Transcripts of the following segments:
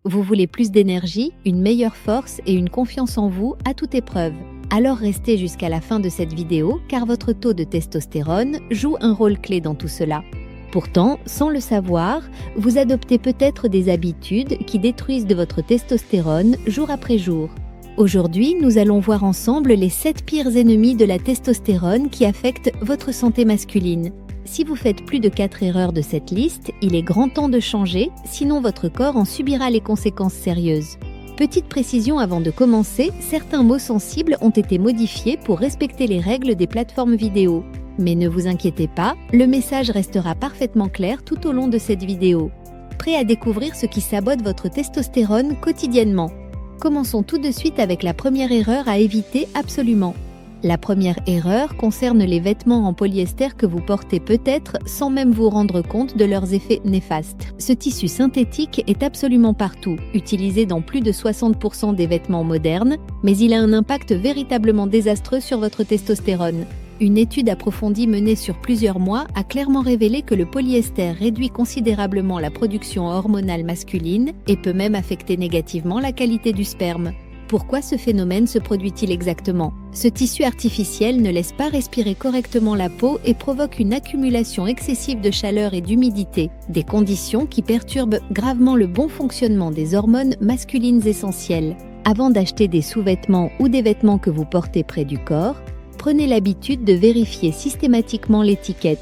Vous voulez plus d'énergie, une meilleure force et une confiance en vous à toute épreuve. Alors restez jusqu'à la fin de cette vidéo car votre taux de testostérone joue un rôle clé dans tout cela. Pourtant, sans le savoir, vous adoptez peut-être des habitudes qui détruisent de votre testostérone jour après jour. Aujourd'hui, nous allons voir ensemble les 7 pires ennemis de la testostérone qui affectent votre santé masculine. Si vous faites plus de 4 erreurs de cette liste, il est grand temps de changer, sinon votre corps en subira les conséquences sérieuses. Petite précision avant de commencer, certains mots sensibles ont été modifiés pour respecter les règles des plateformes vidéo. Mais ne vous inquiétez pas, le message restera parfaitement clair tout au long de cette vidéo. Prêt à découvrir ce qui sabote votre testostérone quotidiennement? Commençons tout de suite avec la première erreur à éviter absolument. La première erreur concerne les vêtements en polyester que vous portez peut-être sans même vous rendre compte de leurs effets néfastes. Ce tissu synthétique est absolument partout, utilisé dans plus de 60% des vêtements modernes, mais il a un impact véritablement désastreux sur votre testostérone. Une étude approfondie menée sur plusieurs mois a clairement révélé que le polyester réduit considérablement la production hormonale masculine et peut même affecter négativement la qualité du sperme. Pourquoi ce phénomène se produit-il exactement? Ce tissu artificiel ne laisse pas respirer correctement la peau et provoque une accumulation excessive de chaleur et d'humidité, des conditions qui perturbent gravement le bon fonctionnement des hormones masculines essentielles. Avant d'acheter des sous-vêtements ou des vêtements que vous portez près du corps, prenez l'habitude de vérifier systématiquement l'étiquette.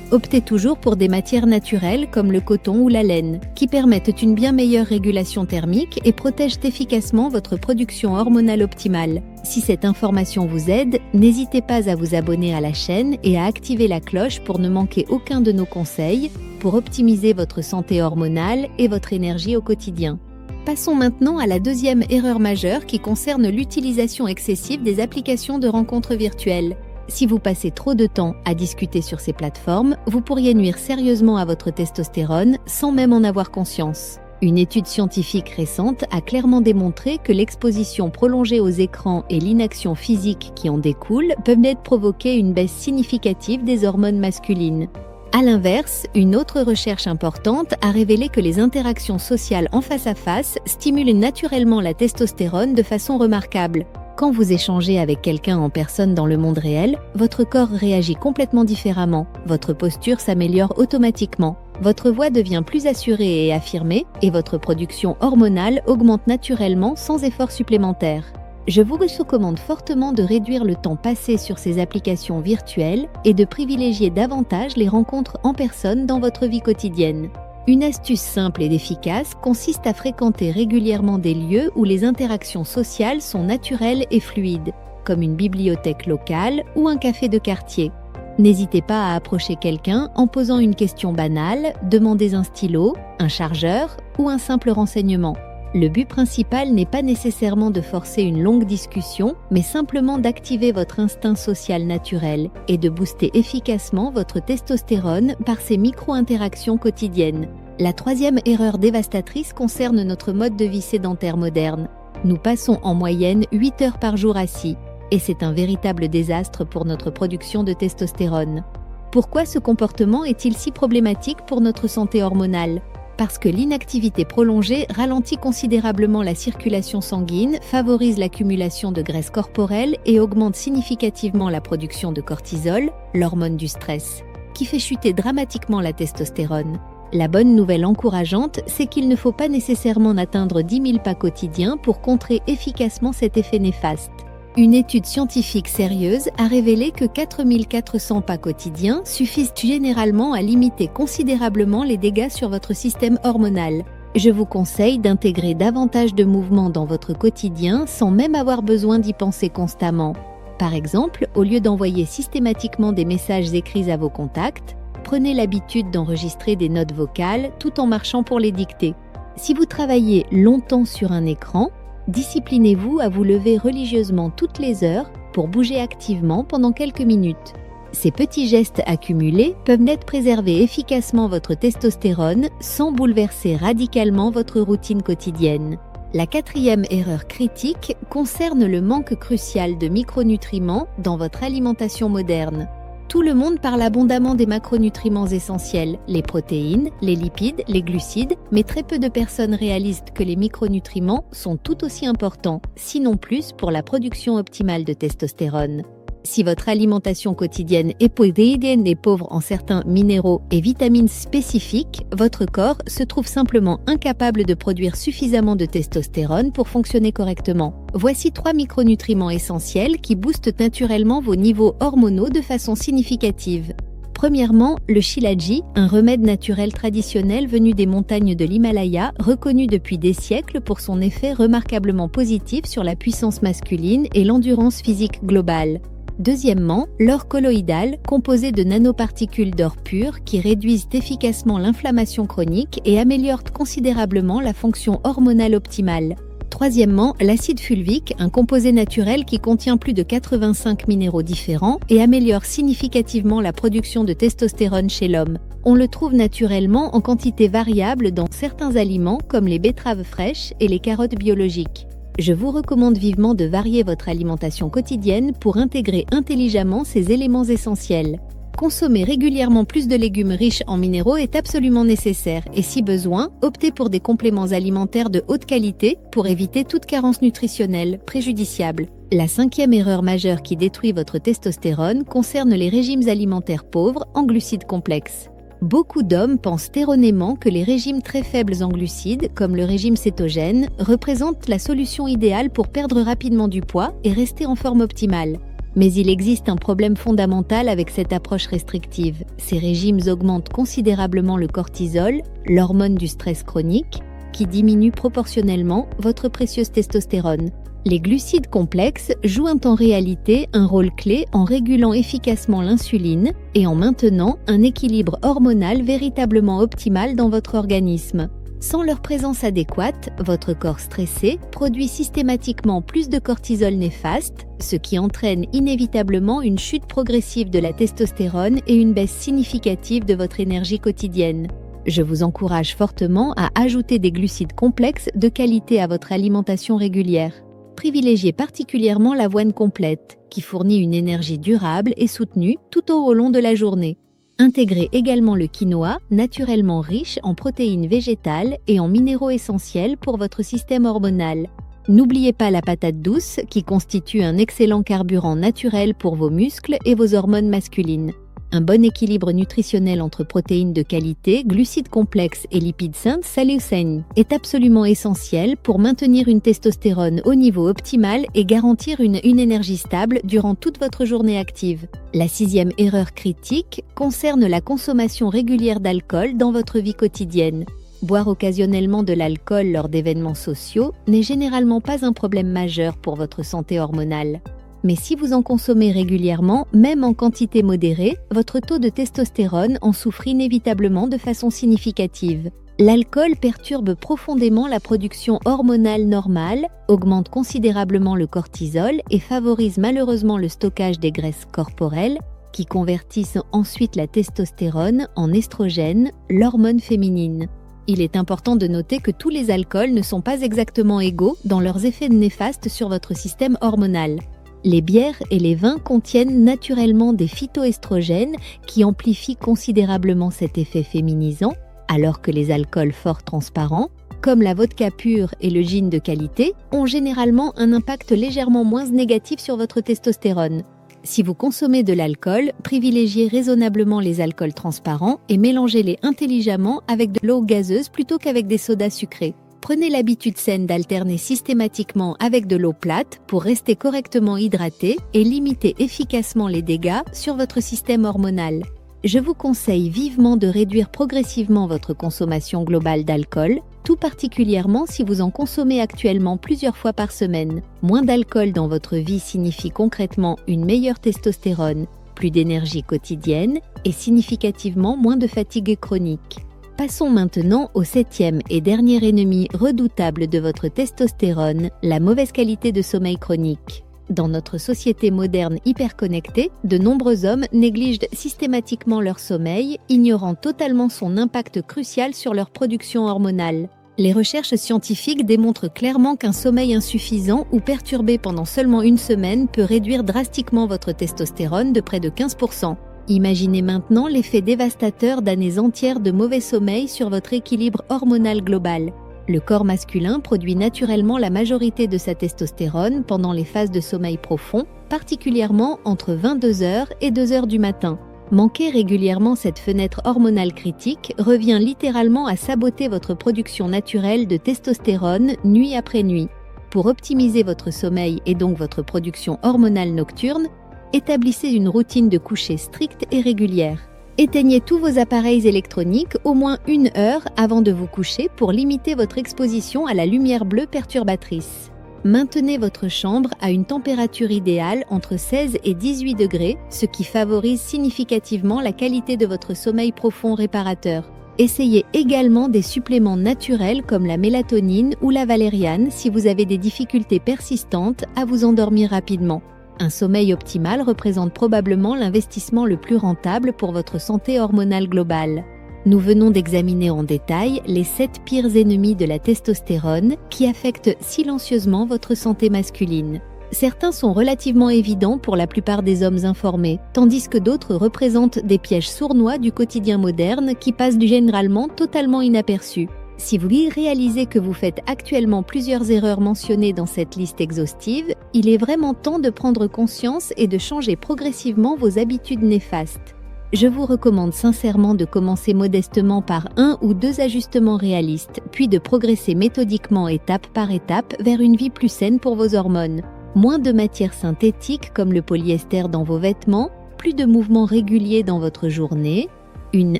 Optez toujours pour des matières naturelles comme le coton ou la laine, qui permettent une bien meilleure régulation thermique et protègent efficacement votre production hormonale optimale. Si cette information vous aide, n'hésitez pas à vous abonner à la chaîne et à activer la cloche pour ne manquer aucun de nos conseils pour optimiser votre santé hormonale et votre énergie au quotidien. Passons maintenant à la deuxième erreur majeure qui concerne l'utilisation excessive des applications de rencontres virtuelles. Si vous passez trop de temps à discuter sur ces plateformes, vous pourriez nuire sérieusement à votre testostérone sans même en avoir conscience. Une étude scientifique récente a clairement démontré que l'exposition prolongée aux écrans et l'inaction physique qui en découle peuvent provoquer une baisse significative des hormones masculines. A l'inverse, une autre recherche importante a révélé que les interactions sociales en face à face stimulent naturellement la testostérone de façon remarquable. Quand vous échangez avec quelqu'un en personne dans le monde réel, votre corps réagit complètement différemment, votre posture s'améliore automatiquement, votre voix devient plus assurée et affirmée, et votre production hormonale augmente naturellement sans effort supplémentaire. Je vous recommande fortement de réduire le temps passé sur ces applications virtuelles et de privilégier davantage les rencontres en personne dans votre vie quotidienne. Une astuce simple et efficace consiste à fréquenter régulièrement des lieux où les interactions sociales sont naturelles et fluides, comme une bibliothèque locale ou un café de quartier. N'hésitez pas à approcher quelqu'un en posant une question banale, demandez un stylo, un chargeur ou un simple renseignement. Le but principal n'est pas nécessairement de forcer une longue discussion, mais simplement d'activer votre instinct social naturel et de booster efficacement votre testostérone par ces micro-interactions quotidiennes. La troisième erreur dévastatrice concerne notre mode de vie sédentaire moderne. Nous passons en moyenne 8 heures par jour assis, et c'est un véritable désastre pour notre production de testostérone. Pourquoi ce comportement est-il si problématique pour notre santé hormonale? Parce que l'inactivité prolongée ralentit considérablement la circulation sanguine, favorise l'accumulation de graisse corporelle et augmente significativement la production de cortisol, l'hormone du stress, qui fait chuter dramatiquement la testostérone. La bonne nouvelle encourageante, c'est qu'il ne faut pas nécessairement atteindre 10 000 pas quotidiens pour contrer efficacement cet effet néfaste. Une étude scientifique sérieuse a révélé que 4 400 pas quotidiens suffisent généralement à limiter considérablement les dégâts sur votre système hormonal. Je vous conseille d'intégrer davantage de mouvements dans votre quotidien sans même avoir besoin d'y penser constamment. Par exemple, au lieu d'envoyer systématiquement des messages écrits à vos contacts, prenez l'habitude d'enregistrer des notes vocales tout en marchant pour les dicter. Si vous travaillez longtemps sur un écran, disciplinez-vous à vous lever religieusement toutes les heures pour bouger activement pendant quelques minutes. Ces petits gestes accumulés peuvent préserver efficacement votre testostérone sans bouleverser radicalement votre routine quotidienne. La quatrième erreur critique concerne le manque crucial de micronutriments dans votre alimentation moderne. Tout le monde parle abondamment des macronutriments essentiels, les protéines, les lipides, les glucides, mais très peu de personnes réalisent que les micronutriments sont tout aussi importants, sinon plus, pour la production optimale de testostérone. Si votre alimentation quotidienne est pauvre en certains minéraux et vitamines spécifiques, votre corps se trouve simplement incapable de produire suffisamment de testostérone pour fonctionner correctement. Voici 3 micronutriments essentiels qui boostent naturellement vos niveaux hormonaux de façon significative. Premièrement, le Shilajit, un remède naturel traditionnel venu des montagnes de l'Himalaya, reconnu depuis des siècles pour son effet remarquablement positif sur la puissance masculine et l'endurance physique globale. Deuxièmement, l'or colloïdal, composé de nanoparticules d'or pur qui réduisent efficacement l'inflammation chronique et améliorent considérablement la fonction hormonale optimale. Troisièmement, l'acide fulvique, un composé naturel qui contient plus de 85 minéraux différents et améliore significativement la production de testostérone chez l'homme. On le trouve naturellement en quantité variable dans certains aliments comme les betteraves fraîches et les carottes biologiques. Je vous recommande vivement de varier votre alimentation quotidienne pour intégrer intelligemment ces éléments essentiels. Consommer régulièrement plus de légumes riches en minéraux est absolument nécessaire et si besoin, optez pour des compléments alimentaires de haute qualité pour éviter toute carence nutritionnelle préjudiciable. La 5e erreur majeure qui détruit votre testostérone concerne les régimes alimentaires pauvres en glucides complexes. Beaucoup d'hommes pensent erronément que les régimes très faibles en glucides, comme le régime cétogène, représentent la solution idéale pour perdre rapidement du poids et rester en forme optimale. Mais il existe un problème fondamental avec cette approche restrictive. Ces régimes augmentent considérablement le cortisol, l'hormone du stress chronique, qui diminue proportionnellement votre précieuse testostérone. Les glucides complexes jouent en réalité un rôle clé en régulant efficacement l'insuline et en maintenant un équilibre hormonal véritablement optimal dans votre organisme. Sans leur présence adéquate, votre corps stressé produit systématiquement plus de cortisol néfaste, ce qui entraîne inévitablement une chute progressive de la testostérone et une baisse significative de votre énergie quotidienne. Je vous encourage fortement à ajouter des glucides complexes de qualité à votre alimentation régulière. Privilégiez particulièrement l'avoine complète, qui fournit une énergie durable et soutenue tout au long de la journée. Intégrez également le quinoa, naturellement riche en protéines végétales et en minéraux essentiels pour votre système hormonal. N'oubliez pas la patate douce, qui constitue un excellent carburant naturel pour vos muscles et vos hormones masculines. Un bon équilibre nutritionnel entre protéines de qualité, glucides complexes et lipides sains sains est absolument essentiel pour maintenir une testostérone au niveau optimal et garantir une énergie stable durant toute votre journée active. La 6e erreur critique concerne la consommation régulière d'alcool dans votre vie quotidienne. Boire occasionnellement de l'alcool lors d'événements sociaux n'est généralement pas un problème majeur pour votre santé hormonale. Mais si vous en consommez régulièrement, même en quantité modérée, votre taux de testostérone en souffre inévitablement de façon significative. L'alcool perturbe profondément la production hormonale normale, augmente considérablement le cortisol et favorise malheureusement le stockage des graisses corporelles, qui convertissent ensuite la testostérone en estrogène, l'hormone féminine. Il est important de noter que tous les alcools ne sont pas exactement égaux dans leurs effets néfastes sur votre système hormonal. Les bières et les vins contiennent naturellement des phytoestrogènes qui amplifient considérablement cet effet féminisant, alors que les alcools forts transparents, comme la vodka pure et le gin de qualité, ont généralement un impact légèrement moins négatif sur votre testostérone. Si vous consommez de l'alcool, privilégiez raisonnablement les alcools transparents et mélangez-les intelligemment avec de l'eau gazeuse plutôt qu'avec des sodas sucrés. Prenez l'habitude saine d'alterner systématiquement avec de l'eau plate pour rester correctement hydraté et limiter efficacement les dégâts sur votre système hormonal. Je vous conseille vivement de réduire progressivement votre consommation globale d'alcool, tout particulièrement si vous en consommez actuellement plusieurs fois par semaine. Moins d'alcool dans votre vie signifie concrètement une meilleure testostérone, plus d'énergie quotidienne et significativement moins de fatigue chronique. Passons maintenant au 7e et dernier ennemi redoutable de votre testostérone, la mauvaise qualité de sommeil chronique. Dans notre société moderne hyperconnectée, de nombreux hommes négligent systématiquement leur sommeil, ignorant totalement son impact crucial sur leur production hormonale. Les recherches scientifiques démontrent clairement qu'un sommeil insuffisant ou perturbé pendant seulement une semaine peut réduire drastiquement votre testostérone de près de 15%. Imaginez maintenant l'effet dévastateur d'années entières de mauvais sommeil sur votre équilibre hormonal global. Le corps masculin produit naturellement la majorité de sa testostérone pendant les phases de sommeil profond, particulièrement entre 22h et 2h du matin. Manquer régulièrement cette fenêtre hormonale critique revient littéralement à saboter votre production naturelle de testostérone nuit après nuit. Pour optimiser votre sommeil et donc votre production hormonale nocturne, établissez une routine de coucher stricte et régulière. Éteignez tous vos appareils électroniques au moins 1 heure avant de vous coucher pour limiter votre exposition à la lumière bleue perturbatrice. Maintenez votre chambre à une température idéale entre 16 et 18 degrés, ce qui favorise significativement la qualité de votre sommeil profond réparateur. Essayez également des suppléments naturels comme la mélatonine ou la valériane si vous avez des difficultés persistantes à vous endormir rapidement. Un sommeil optimal représente probablement l'investissement le plus rentable pour votre santé hormonale globale. Nous venons d'examiner en détail les 7 pires ennemis de la testostérone qui affectent silencieusement votre santé masculine. Certains sont relativement évidents pour la plupart des hommes informés, tandis que d'autres représentent des pièges sournois du quotidien moderne qui passent généralement totalement inaperçus. Si vous réalisez que vous faites actuellement plusieurs erreurs mentionnées dans cette liste exhaustive, il est vraiment temps de prendre conscience et de changer progressivement vos habitudes néfastes. Je vous recommande sincèrement de commencer modestement par 1 ou 2 ajustements réalistes, puis de progresser méthodiquement étape par étape vers une vie plus saine pour vos hormones. Moins de matières synthétiques comme le polyester dans vos vêtements, plus de mouvements réguliers dans votre journée, une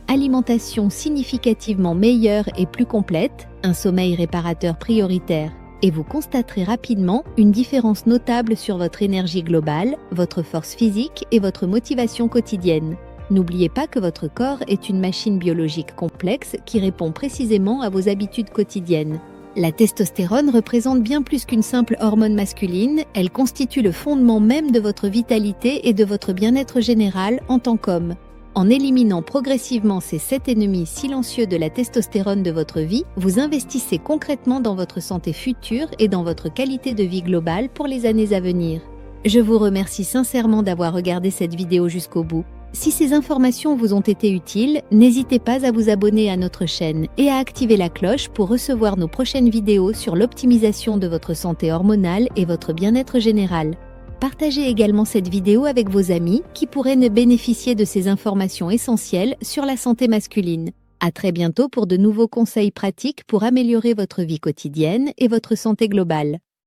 alimentation significativement meilleure et plus complète, un sommeil réparateur prioritaire, et vous constaterez rapidement une différence notable sur votre énergie globale, votre force physique et votre motivation quotidienne. N'oubliez pas que votre corps est une machine biologique complexe qui répond précisément à vos habitudes quotidiennes. La testostérone représente bien plus qu'une simple hormone masculine, elle constitue le fondement même de votre vitalité et de votre bien-être général en tant qu'homme. En éliminant progressivement ces 7 ennemis silencieux de la testostérone de votre vie, vous investissez concrètement dans votre santé future et dans votre qualité de vie globale pour les années à venir. Je vous remercie sincèrement d'avoir regardé cette vidéo jusqu'au bout. Si ces informations vous ont été utiles, n'hésitez pas à vous abonner à notre chaîne et à activer la cloche pour recevoir nos prochaines vidéos sur l'optimisation de votre santé hormonale et votre bien-être général. Partagez également cette vidéo avec vos amis qui pourraient ne bénéficier de ces informations essentielles sur la santé masculine. À très bientôt pour de nouveaux conseils pratiques pour améliorer votre vie quotidienne et votre santé globale.